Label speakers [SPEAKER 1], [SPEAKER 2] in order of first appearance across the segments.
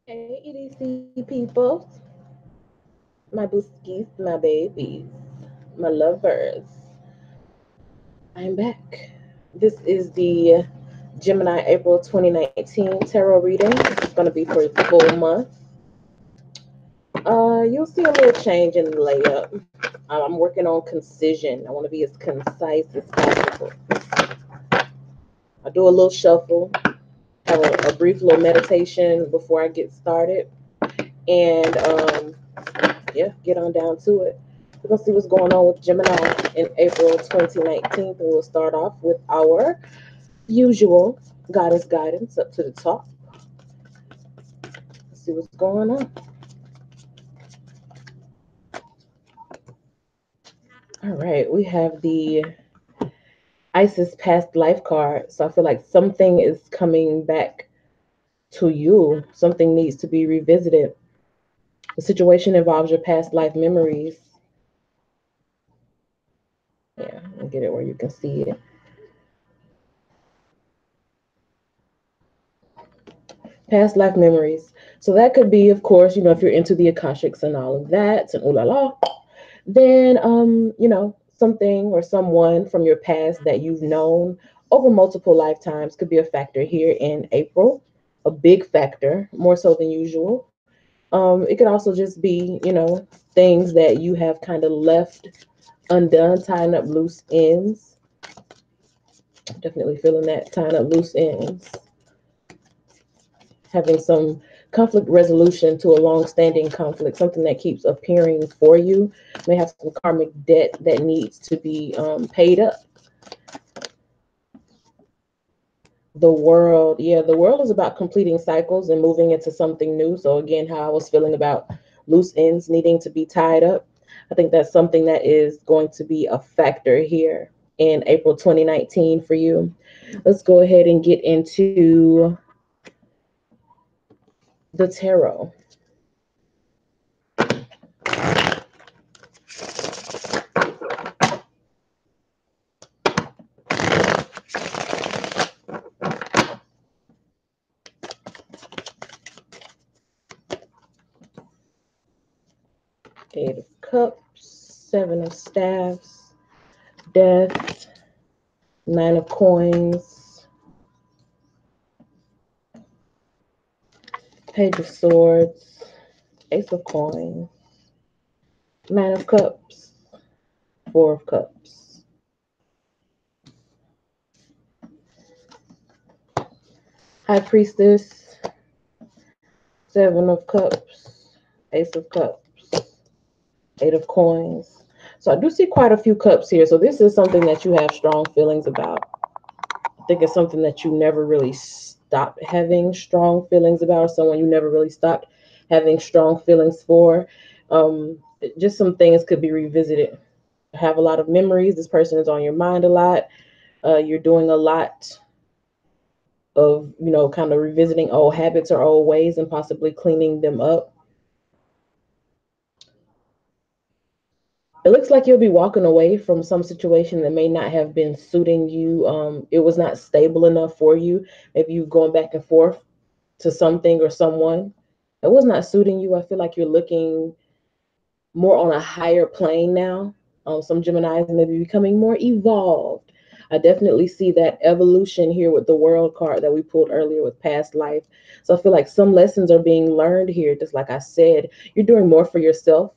[SPEAKER 1] Hey, EDC people, my booskies, my babies, my lovers. I'm back. This is the Gemini April 2019 tarot reading. It's going to be for the full month. You'll see a little change in the layup. I'm working on concision. I want to be as concise as possible. I do a little shuffle, have a brief little meditation before I get started, and yeah, get on down to it. We're gonna see what's going on with Gemini in April 2019. And we'll start off with our usual goddess guidance up to the top. Let's see what's going on. All right, we have the Isis past life card. So I feel like something is coming back to you. Something needs to be revisited. The situation involves your past life memories. Yeah, I'll get it where you can see it. Past life memories. So that could be, of course, if you're into the Akashics and all of that, and ooh la la, then something or someone from your past that you've known over multiple lifetimes could be a factor here in April, a big factor, more so than usual. It could also just be, things that you have kind of left undone, tying up loose ends. Definitely feeling that, tying up loose ends, having some conflict resolution to a long-standing conflict, something that keeps appearing for you. May have some karmic debt that needs to be paid up. The world, yeah, the world is about completing cycles and moving into something new. So again, how I was feeling about loose ends needing to be tied up, I think that's something that is going to be a factor here in April 2019 for you. Let's go ahead and get into the tarot. Eight of Cups, Seven of Staffs, Death, Nine of Coins, Page of Swords, Ace of Coins, Nine of Cups, Four of Cups. High Priestess, Seven of Cups, Ace of Cups, Eight of Coins. So I do see quite a few cups here. So this is something that you have strong feelings about. I think it's something that you never really stopped having strong feelings about, or someone you never really stopped having strong feelings for. Just some things could be revisited. Have a lot of memories. This person is on your mind a lot. You're doing a lot of, kind of revisiting old habits or old ways and possibly cleaning them up. It looks like you'll be walking away from some situation that may not have been suiting you. It was not stable enough for you. Maybe you going back and forth to something or someone that was not suiting you. I feel like you're looking more on a higher plane now. Some Geminis may be becoming more evolved. I definitely see that evolution here with the world card that we pulled earlier with past life. So I feel like some lessons are being learned here. Just like I said, you're doing more for yourself,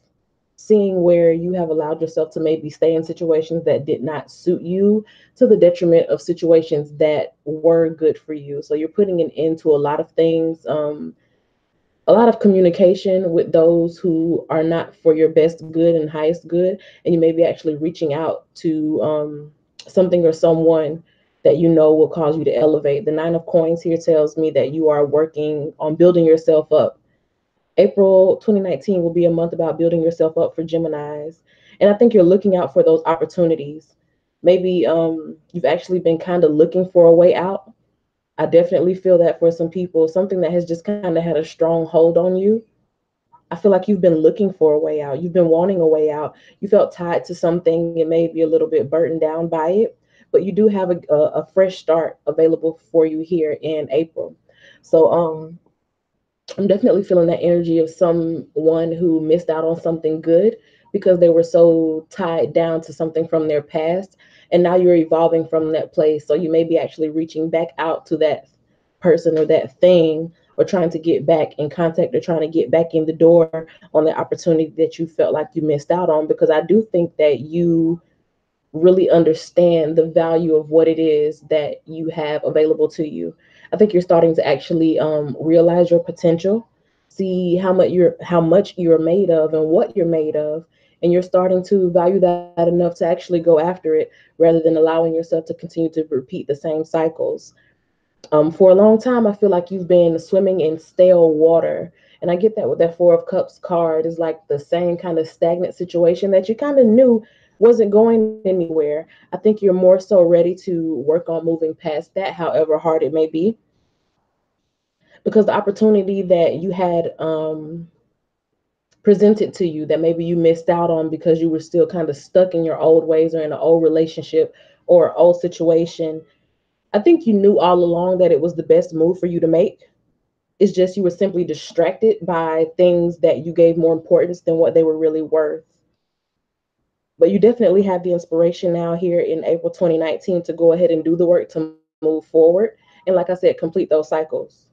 [SPEAKER 1] seeing where you have allowed yourself to maybe stay in situations that did not suit you to the detriment of situations that were good for you. So you're putting an end to a lot of things. A lot of communication with those who are not for your best good and highest good, and you may be actually reaching out to something or someone that you know will cause you to elevate. The Nine of Coins here tells me that you are working on building yourself up. April 2019 will be a month about building yourself up for Geminis, and I think you're looking out for those opportunities. Maybe you've actually been kind of looking for a way out. I definitely feel that for some people, something that has just kind of had a strong hold on you. I feel like you've been looking for a way out. You've been wanting a way out. You felt tied to something and maybe a little bit burdened down by it, but you do have a fresh start available for you here in April. So I'm definitely feeling that energy of someone who missed out on something good because they were so tied down to something from their past. And now you're evolving from that place. So you may be actually reaching back out to that person or that thing, or trying to get back in contact, or trying to get back in the door on the opportunity that you felt like you missed out on. Because I do think that you really understand the value of what it is that you have available to you. I think you're starting to actually realize your potential, see how much you're made of and what you're made of, and you're starting to value that enough to actually go after it rather than allowing yourself to continue to repeat the same cycles. For a long time, I feel like you've been swimming in stale water. And I get that with that Four of Cups card is like the same kind of stagnant situation that you kind of knew wasn't going anywhere. I think you're more so ready to work on moving past that, however hard it may be, because the opportunity that you had presented to you that maybe you missed out on because you were still kind of stuck in your old ways or in an old relationship or old situation. I think you knew all along that it was the best move for you to make. It's just you were simply distracted by things that you gave more importance than what they were really worth. But you definitely have the inspiration now here in April 2019 to go ahead and do the work to move forward. And like I said, complete those cycles.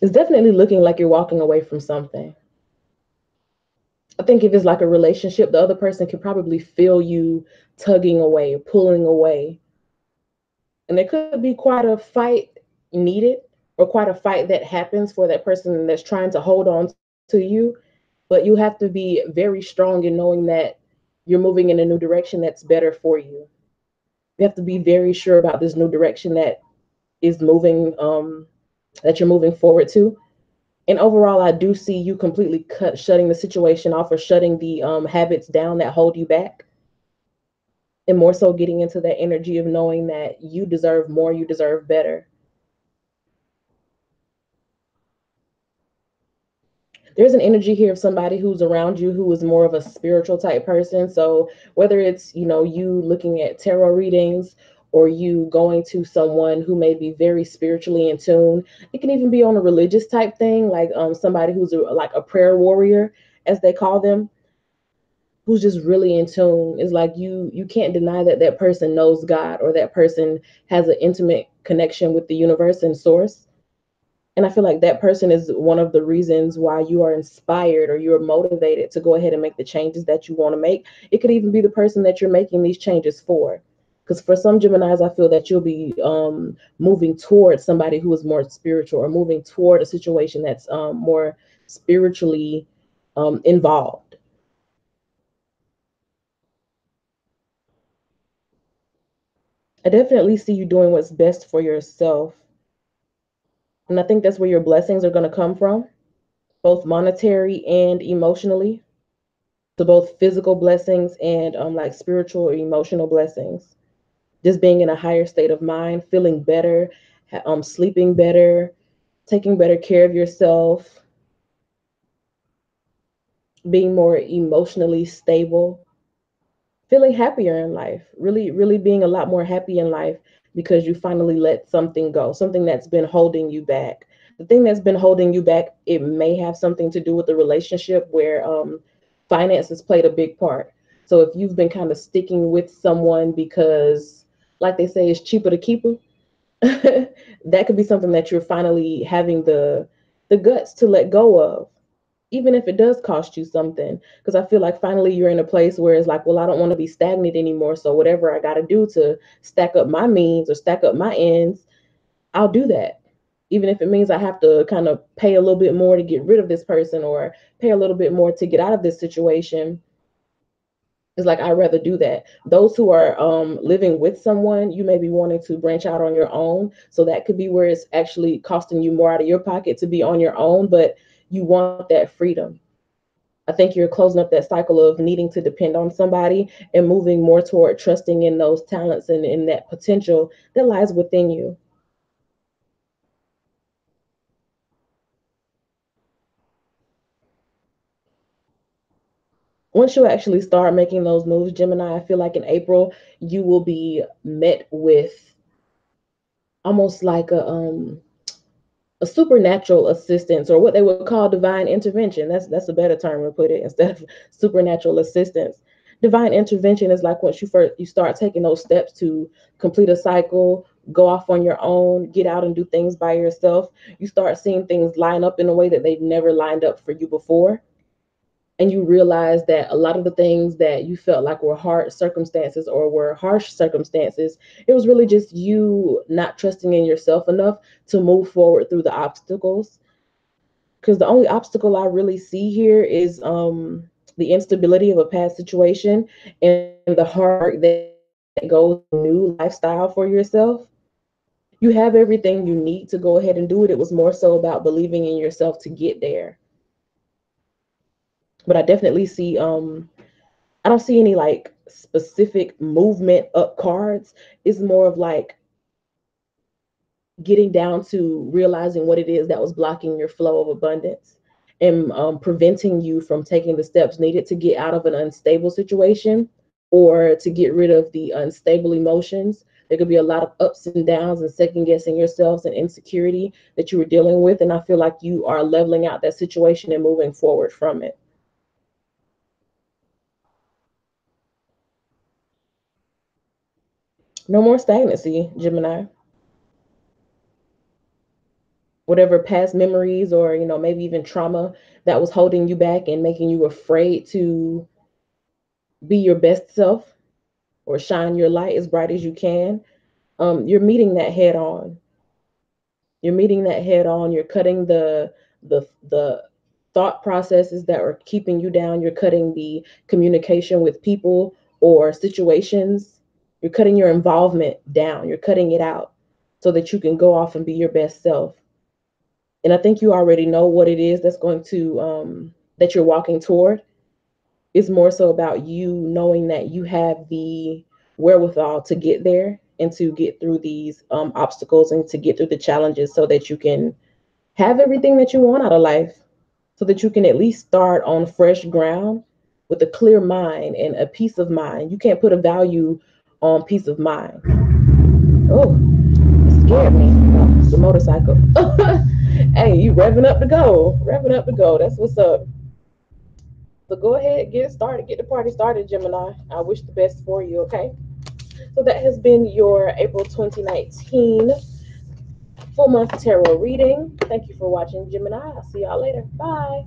[SPEAKER 1] It's definitely looking like you're walking away from something. I think if it's like a relationship, the other person can probably feel you tugging away or pulling away. And there could be quite a fight needed, or quite a fight that happens for that person that's trying to hold on to you. But you have to be very strong in knowing that you're moving in a new direction that's better for you. You have to be very sure about this new direction is moving, that you're moving forward to. And overall, I do see you completely shutting the situation off, or shutting the habits down that hold you back, and more so getting into that energy of knowing that you deserve more, you deserve better. There's an energy here of somebody who's around you who is more of a spiritual type person. So whether it's, you looking at tarot readings, or you going to someone who may be very spiritually in tune, it can even be on a religious type thing, like somebody who's like a prayer warrior, as they call them, who's just really in tune. Is like you can't deny that that person knows God, or that person has an intimate connection with the universe and source. And I feel like that person is one of the reasons why you are inspired, or you're motivated to go ahead and make the changes that you want to make. It could even be the person that you're making these changes for. Because for some Geminis, I feel that you'll be moving toward somebody who is more spiritual, or moving toward a situation that's more spiritually involved. I definitely see you doing what's best for yourself. And I think that's where your blessings are going to come from, both monetary and emotionally. To both physical blessings and like spiritual or emotional blessings. Just being in a higher state of mind, feeling better, sleeping better, taking better care of yourself, being more emotionally stable, feeling happier in life, really, really being a lot more happy in life because you finally let something go, something that's been holding you back. The thing that's been holding you back, it may have something to do with the relationship where finances played a big part. So if you've been kind of sticking with someone because, like they say, it's cheaper to keep them, that could be something that you're finally having the guts to let go of, even if it does cost you something. Because I feel like finally you're in a place where it's like, well, I don't want to be stagnant anymore. So whatever I got to do to stack up my means or stack up my ends, I'll do that. Even if it means I have to kind of pay a little bit more to get rid of this person, or pay a little bit more to get out of this situation. It's like I'd rather do that. Those who are living with someone, you may be wanting to branch out on your own. So that could be where it's actually costing you more out of your pocket to be on your own, but you want that freedom. I think you're closing up that cycle of needing to depend on somebody, and moving more toward trusting in those talents and in that potential that lies within you. once you actually start making those moves, Gemini, I feel like in April you will be met with almost like a supernatural assistance, or what they would call divine intervention. That's a better term to put it instead of supernatural assistance. Divine intervention is like once you start taking those steps to complete a cycle, go off on your own, get out and do things by yourself. You start seeing things line up in a way that they've never lined up for you before, and you realize that a lot of the things that you felt like were hard circumstances or were harsh circumstances, it was really just you not trusting in yourself enough to move forward through the obstacles. Because the only obstacle I really see here is the instability of a past situation and the hard work that goes into a new lifestyle for yourself. You have everything you need to go ahead and do it. It was more so about believing in yourself to get there. But I definitely see I don't see any like specific movement up cards. It's more of like getting down to realizing what it is that was blocking your flow of abundance and preventing you from taking the steps needed to get out of an unstable situation or to get rid of the unstable emotions. There could be a lot of ups and downs and second guessing yourselves and insecurity that you were dealing with. And I feel like you are leveling out that situation and moving forward from it. No more stagnancy, Gemini. Whatever past memories or maybe even trauma that was holding you back and making you afraid to be your best self or shine your light as bright as you can, you're meeting that head on. You're meeting that head on. You're cutting the thought processes that are keeping you down. You're cutting the communication with people or situations. You're cutting your involvement down. You're cutting it out so that you can go off and be your best self. And I think you already know what it is that's going to that you're walking toward. It's more so about you knowing that you have the wherewithal to get there and to get through these obstacles and to get through the challenges so that you can have everything that you want out of life, so that you can at least start on fresh ground with a clear mind and a peace of mind. You can't put a value on peace of mind. Oh, it scared me. Oh, it's a motorcycle. Hey, you revving up to go. Revving up to go. That's what's up. So go ahead, get it started, get the party started, Gemini. I wish the best for you, okay? So that has been your April 2019 full month tarot reading. Thank you for watching, Gemini. I'll see y'all later. Bye.